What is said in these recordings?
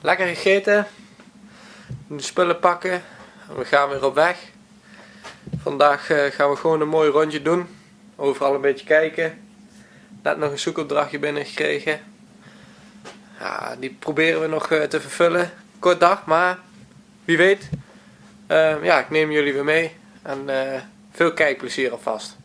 lekker gegeten. De spullen pakken. En we gaan weer op weg. Vandaag gaan we gewoon een mooi rondje doen. Overal een beetje kijken. Net nog een zoekopdrachtje binnengekregen. Ja, die proberen we nog te vervullen. Kort dag, maar wie weet. Ja, ik neem jullie weer mee. En veel kijkplezier alvast.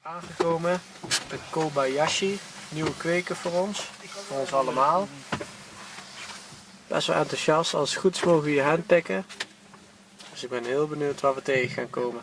Aangekomen bij Kobayashi, nieuwe kweker voor ons allemaal. Best wel enthousiast, als het goed is mogen we hier handpikken. Dus ik ben heel benieuwd waar we tegen gaan komen.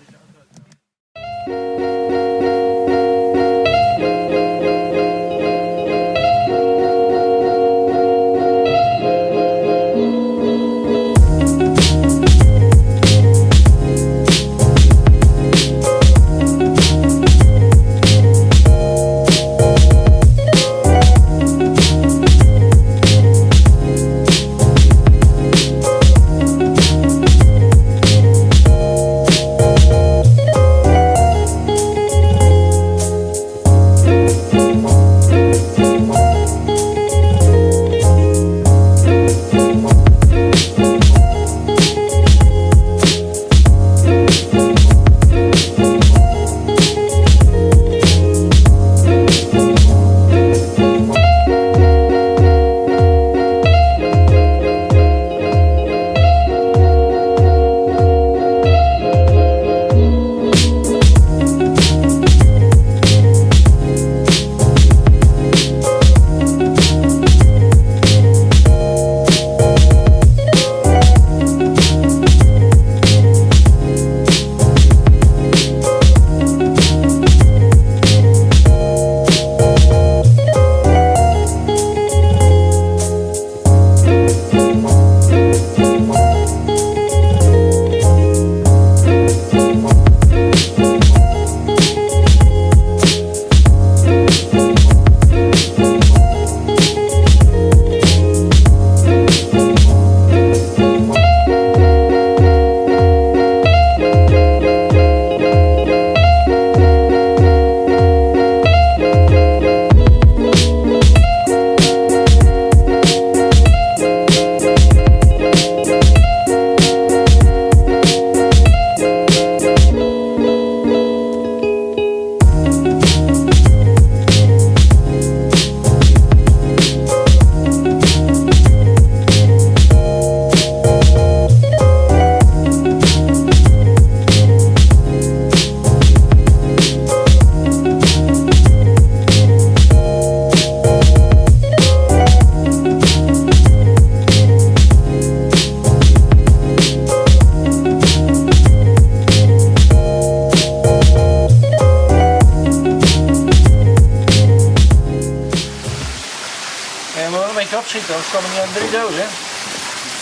Opschieten, anders komen we niet aan 3 dozen.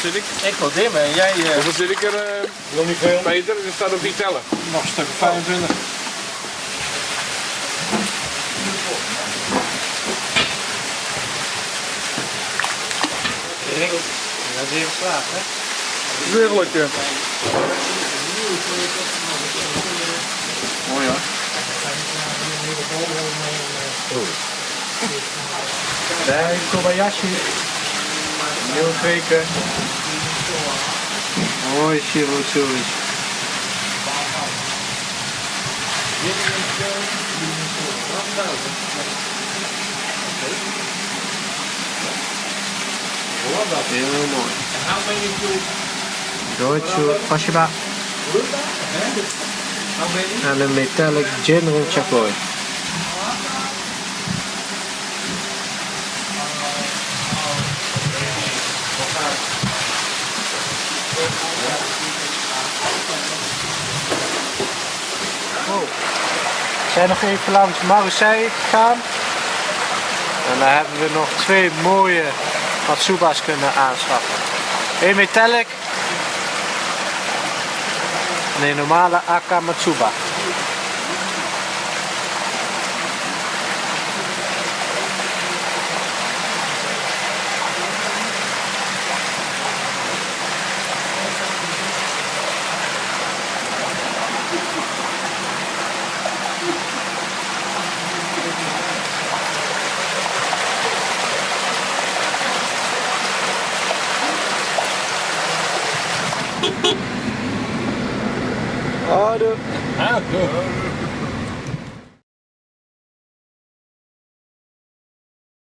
Zit ik? Ik wil dimmen en jij... Hoeveel zit ik er? Nog niet veel. Peter, er staat op die tellen. Nog een stuk 25. Dat is even slaap, hè? Heerlijk, ja. Mooi hoor. Nee, Kobayashi. Nieuwe kweken. Mooi Shirosuri. Heel mooi. Deutsche Oshiba. En een metallic General Chacoy. We zijn nog even langs Marseille gegaan. En daar hebben we nog 2 mooie Matsuba's kunnen aanschaffen. Eén metallic en een normale AK Matsuba. Ado. Ah,